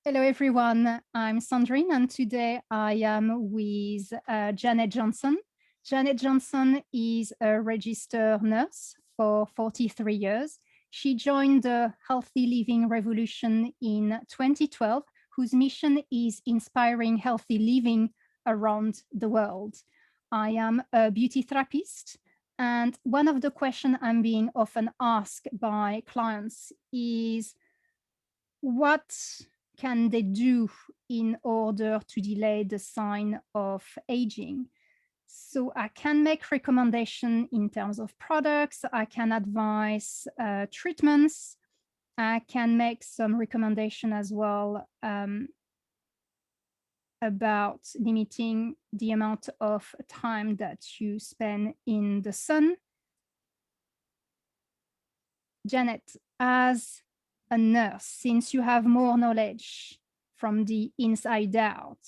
Hello, everyone. I'm Sandrine, and today I am with Janet Johnson. Janet Johnson is a registered nurse for 43 years. She joined the Healthy Living Revolution in 2012, whose mission is inspiring healthy living around the world. I am a beauty therapist, and one of the questions I'm being often asked by clients is, what can they do in order to delay the sign of aging? So I can make recommendation in terms of products. I can advise treatments. I can make some recommendation as well about limiting the amount of time that you spend in the sun. Janet, as a nurse, since you have more knowledge from the inside out,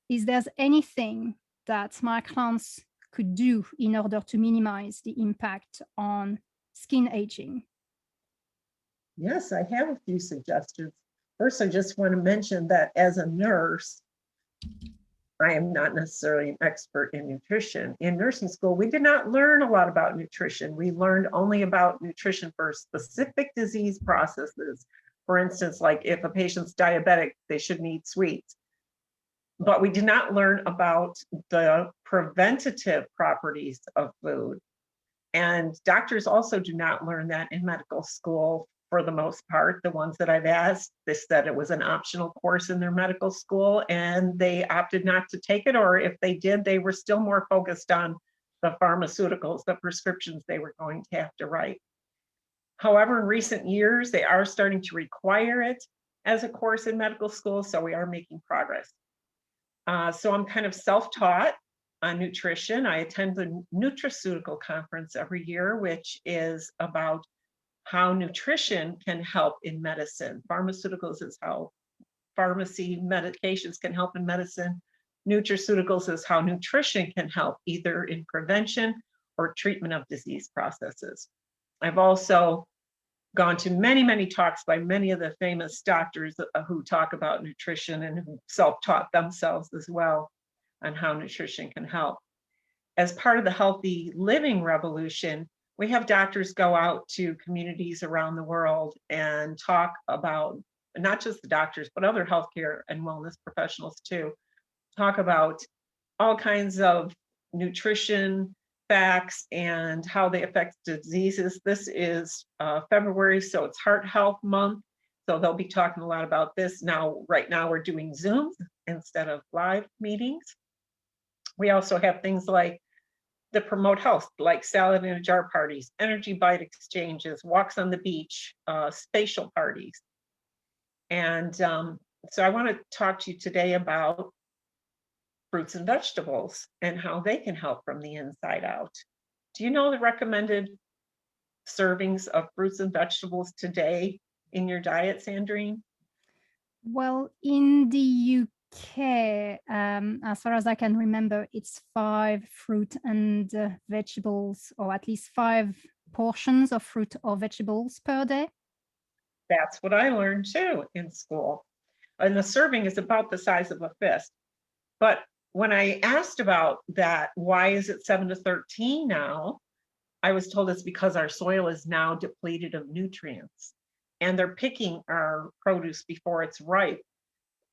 is there anything that my clients could do in order to minimize the impact on skin aging? Yes, I have a few suggestions. First, I just want to mention that as a nurse, I am not necessarily an expert in nutrition. In nursing school, we did not learn a lot about nutrition. We learned only about nutrition for specific disease processes. For instance, like if a patient's diabetic, they shouldn't eat sweets. But we did not learn about the preventative properties of food. And doctors also do not learn that in medical school for the most part. The ones that I've asked, they said it was an optional course in their medical school and they opted not to take it. Or if they did, they were still more focused on the pharmaceuticals, the prescriptions they were going to have to write. However, in recent years, they are starting to require it as a course in medical school. So we are making progress. So I'm kind of self-taught on nutrition. I attend the Nutraceutical Conference every year, which is about how nutrition can help in medicine. Pharmaceuticals is how pharmacy medications can help in medicine. Nutraceuticals is how nutrition can help either in prevention or treatment of disease processes. I've also gone to many, many talks by many of the famous doctors who talk about nutrition and who self-taught themselves as well on how nutrition can help. As part of the healthy living revolution, we have doctors go out to communities around the world and talk about, not just the doctors, but other healthcare and wellness professionals too, talk about all kinds of nutrition facts and how they affect diseases. This is February, so it's Heart Health Month. So they'll be talking a lot about this. Now, right now, we're doing Zooms instead of live meetings. We also have things like that promote health, like salad in a jar parties, energy bite exchanges, walks on the beach, spatial parties. And so I want to talk to you today about fruits and vegetables and how they can help from the inside out. Do you know the recommended servings of fruits and vegetables today in your diet, Sandrine? Well, in the UK, as far as I can remember, it's 5 fruit and vegetables, or at least 5 portions of fruit or vegetables per day. That's what I learned too in school. And the serving is about the size of a fist. But when I asked about that, why is it 7 to 13 now? I was told it's because our soil is now depleted of nutrients and they're picking our produce before it's ripe.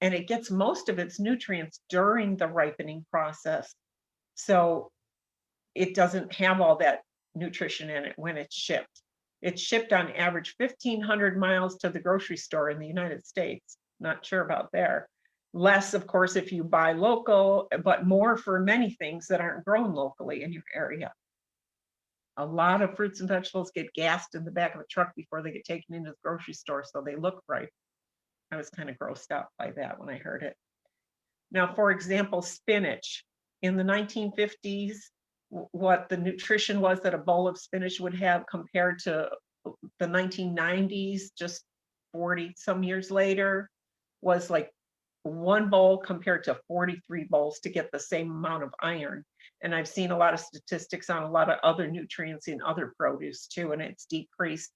And it gets most of its nutrients during the ripening process. So it doesn't have all that nutrition in it when it's shipped. It's shipped on average 1,500 miles to the grocery store in the United States. Not sure about there. Less, of course, if you buy local, but more for many things that aren't grown locally in your area. A lot of fruits and vegetables get gassed in the back of a truck before they get taken into the grocery store, so they look ripe. I was kind of grossed out by that when I heard it. Now, for example, spinach. In the 1950s, what the nutrition was that a bowl of spinach would have compared to the 1990s, just 40 some years later, was like one bowl compared to 43 bowls to get the same amount of iron. And I've seen a lot of statistics on a lot of other nutrients in other produce too, and it's decreased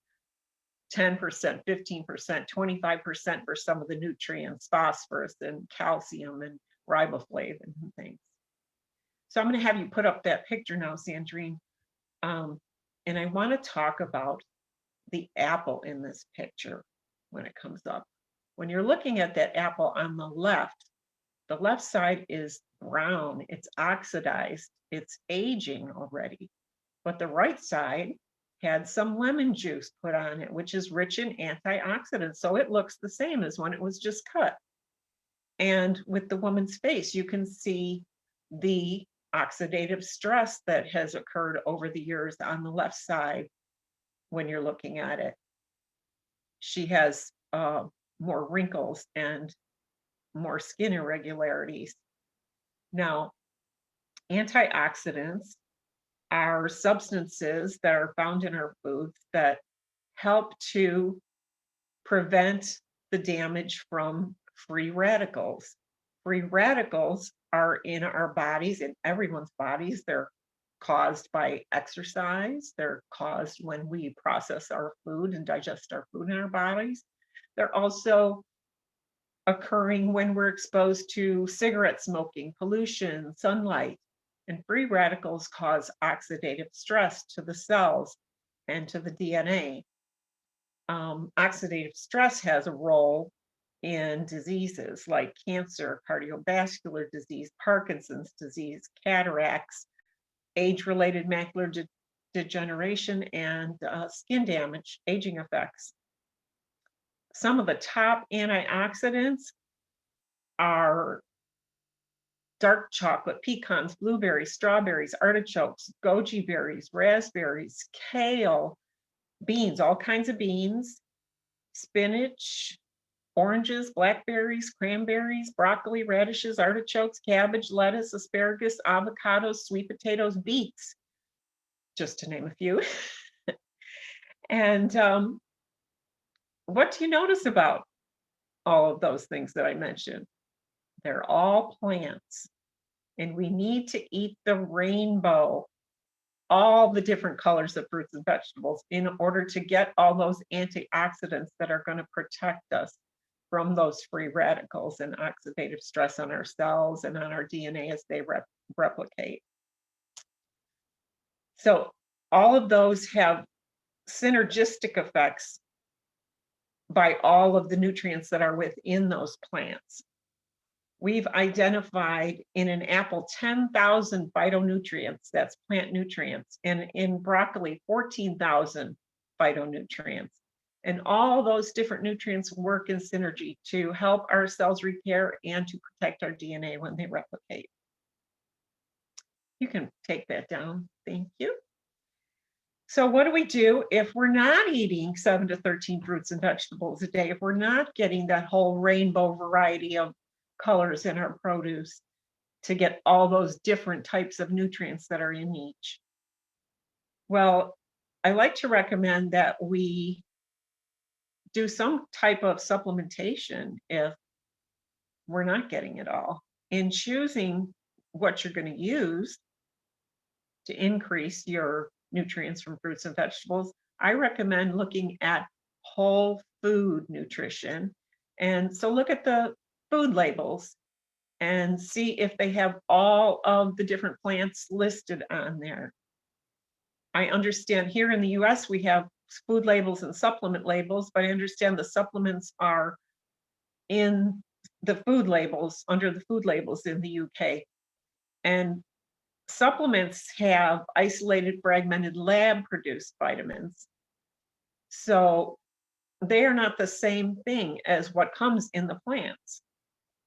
10%, 15%, 25% for some of the nutrients, phosphorus and calcium and riboflavin and things. So I'm going to have you put up that picture now, Sandrine. And I want to talk about the apple in this picture when it comes up. When you're looking at that apple on the left side is brown, it's oxidized, it's aging already. But the right side had some lemon juice put on it, which is rich in antioxidants. So it looks the same as when it was just cut. And with the woman's face, you can see the oxidative stress that has occurred over the years on the left side when you're looking at it. She has more wrinkles and more skin irregularities. Now, antioxidants are substances that are found in our foods that help to prevent the damage from free radicals. Free radicals are in our bodies, in everyone's bodies. They're caused by exercise. They're caused when we process our food and digest our food in our bodies. They're also occurring when we're exposed to cigarette smoking, pollution, sunlight. And free radicals cause oxidative stress to the cells and to the DNA. Oxidative stress has a role in diseases like cancer, cardiovascular disease, Parkinson's disease, cataracts, age-related macular degeneration, and skin damage, aging effects. Some of the top antioxidants are dark chocolate, pecans, blueberries, strawberries, artichokes, goji berries, raspberries, kale, beans, all kinds of beans, spinach, oranges, blackberries, cranberries, broccoli, radishes, artichokes, cabbage, lettuce, asparagus, avocados, sweet potatoes, beets, just to name a few. And what do you notice about all of those things that I mentioned? They're all plants, and we need to eat the rainbow, all the different colors of fruits and vegetables, in order to get all those antioxidants that are going to protect us from those free radicals and oxidative stress on our cells and on our DNA as they replicate. So all of those have synergistic effects by all of the nutrients that are within those plants. We've identified in an apple 10,000 phytonutrients, that's plant nutrients, and in broccoli 14,000 phytonutrients. And all those different nutrients work in synergy to help our cells repair and to protect our DNA when they replicate. You can take that down, thank you. So what do we do if we're not eating 7 to 13 fruits and vegetables a day, if we're not getting that whole rainbow variety of colors in our produce to get all those different types of nutrients that are in each? Well, I like to recommend that we do some type of supplementation if we're not getting it all. In choosing what you're going to use to increase your nutrients from fruits and vegetables, I recommend looking at whole food nutrition. And so look at the food labels and see if they have all of the different plants listed on there. I understand here in the US we have food labels and supplement labels, but I understand the supplements are in the food labels, under the food labels in the UK. And supplements have isolated, fragmented, lab-produced vitamins. So they are not the same thing as what comes in the plants.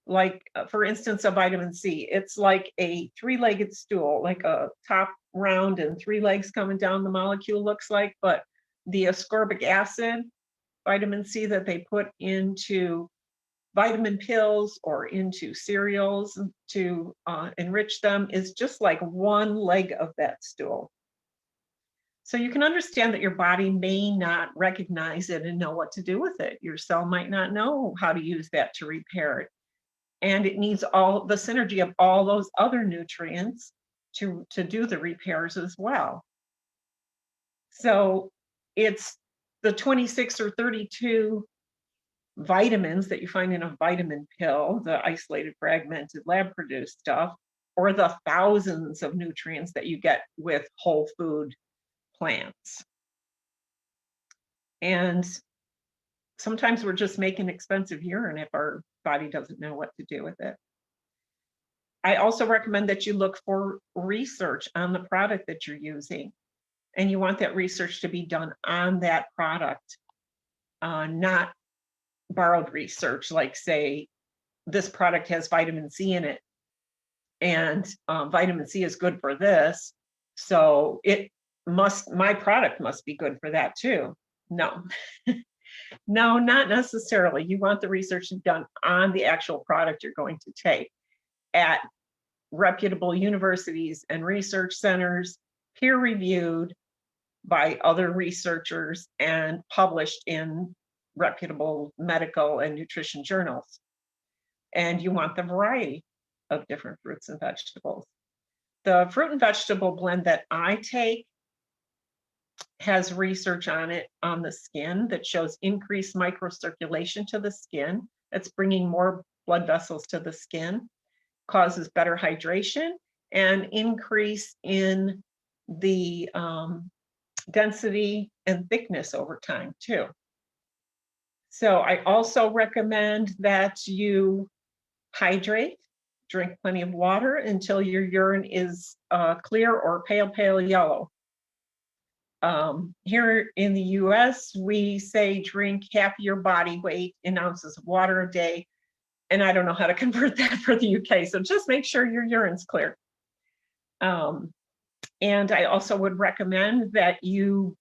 Like, for instance, a vitamin C, it's like a three-legged stool, like a top round and three legs coming down the molecule looks like, but the ascorbic acid, vitamin C that they put into vitamin pills or into cereals to enrich them is just like one leg of that stool. So you can understand that your body may not recognize it and know what to do with it. Your cell might not know how to use that to repair it. And it needs all the synergy of all those other nutrients to do the repairs as well. So it's the 26 or 32 vitamins that you find in a vitamin pill, the isolated fragmented lab produced stuff, or the thousands of nutrients that you get with whole food plants. And sometimes we're just making expensive urine if our body doesn't know what to do with it. I also recommend that you look for research on the product that you're using. And you want that research to be done on that product, not borrowed research, like say, this product has vitamin C in it, and vitamin C is good for this, so my product must be good for that too. No, no, not necessarily. You want the research done on the actual product you're going to take at reputable universities and research centers, peer reviewed by other researchers and published in reputable medical and nutrition journals. And you want the variety of different fruits and vegetables. The fruit and vegetable blend that I take has research on it on the skin that shows increased microcirculation to the skin. That's bringing more blood vessels to the skin, causes better hydration, and increase in the density and thickness over time too. So I also recommend that you hydrate, drink plenty of water until your urine is clear or pale yellow. Here in the US, we say drink half your body weight in ounces of water a day. And I don't know how to convert that for the UK. So just make sure your urine's clear. And I also would recommend that you,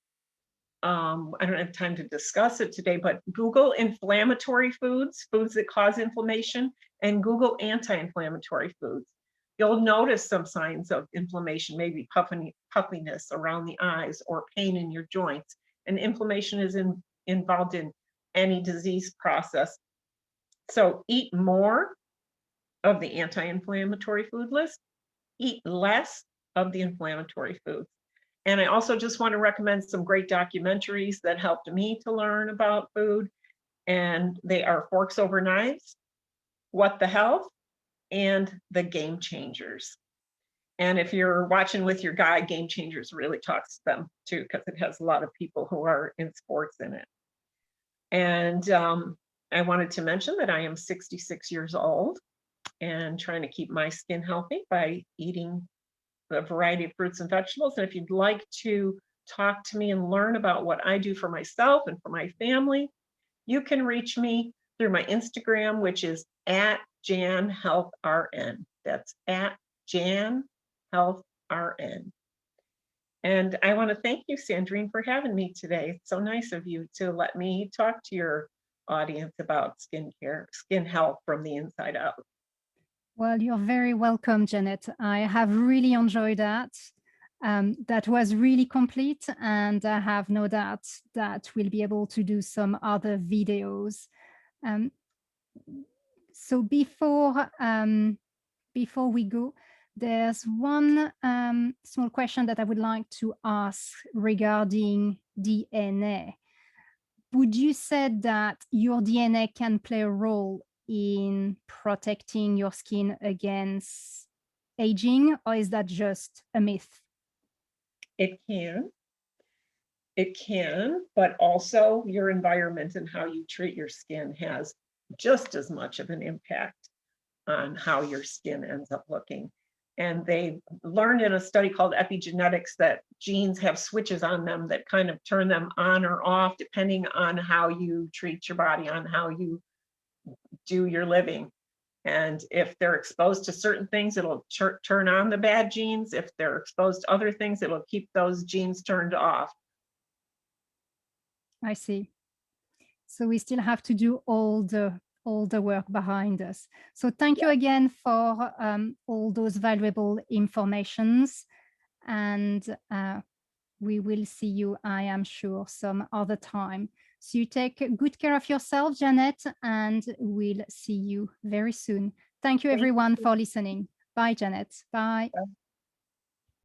I don't have time to discuss it today, but Google inflammatory foods, foods that cause inflammation, and Google anti-inflammatory foods. You'll notice some signs of inflammation, maybe puffiness around the eyes or pain in your joints. And inflammation is involved in any disease process. So eat more of the anti-inflammatory food list, eat less of the inflammatory foods. And I also just want to recommend some great documentaries that helped me to learn about food. And they are Forks Over Knives, What the Health, and The Game Changers. And if you're watching with your guide, Game Changers really talks to them too, because it has a lot of people who are in sports in it. And I wanted to mention that I am 66 years old and trying to keep my skin healthy by eating a variety of fruits and vegetables. And if you'd like to talk to me and learn about what I do for myself and for my family, you can reach me through my Instagram, which is @JanHealthRN. That's @JanHealthRN. And I want to thank you, Sandrine, for having me today. It's so nice of you to let me talk to your audience about skincare, skin health from the inside out. Well, you're very welcome, Janet. I have really enjoyed that. That was really complete, and I have no doubt that we'll be able to do some other videos. So before we go, there's one small question that I would like to ask regarding DNA. Would you say that your DNA can play a role in protecting your skin against aging, or is that just a myth? It can. It can, but also your environment and how you treat your skin has just as much of an impact on how your skin ends up looking. And they learned in a study called epigenetics that genes have switches on them that kind of turn them on or off depending on how you treat your body, on how you do your living. And if they're exposed to certain things, it'll turn on the bad genes. If they're exposed to other things, it'll keep those genes turned off. I see. So we still have to do all the work behind us. So thank you again for all those valuable informations. And we will see you, I am sure, some other time. So you take good care of yourself, Janet, and we'll see you very soon. Thank you, everyone, for listening. Bye, Janet. Bye.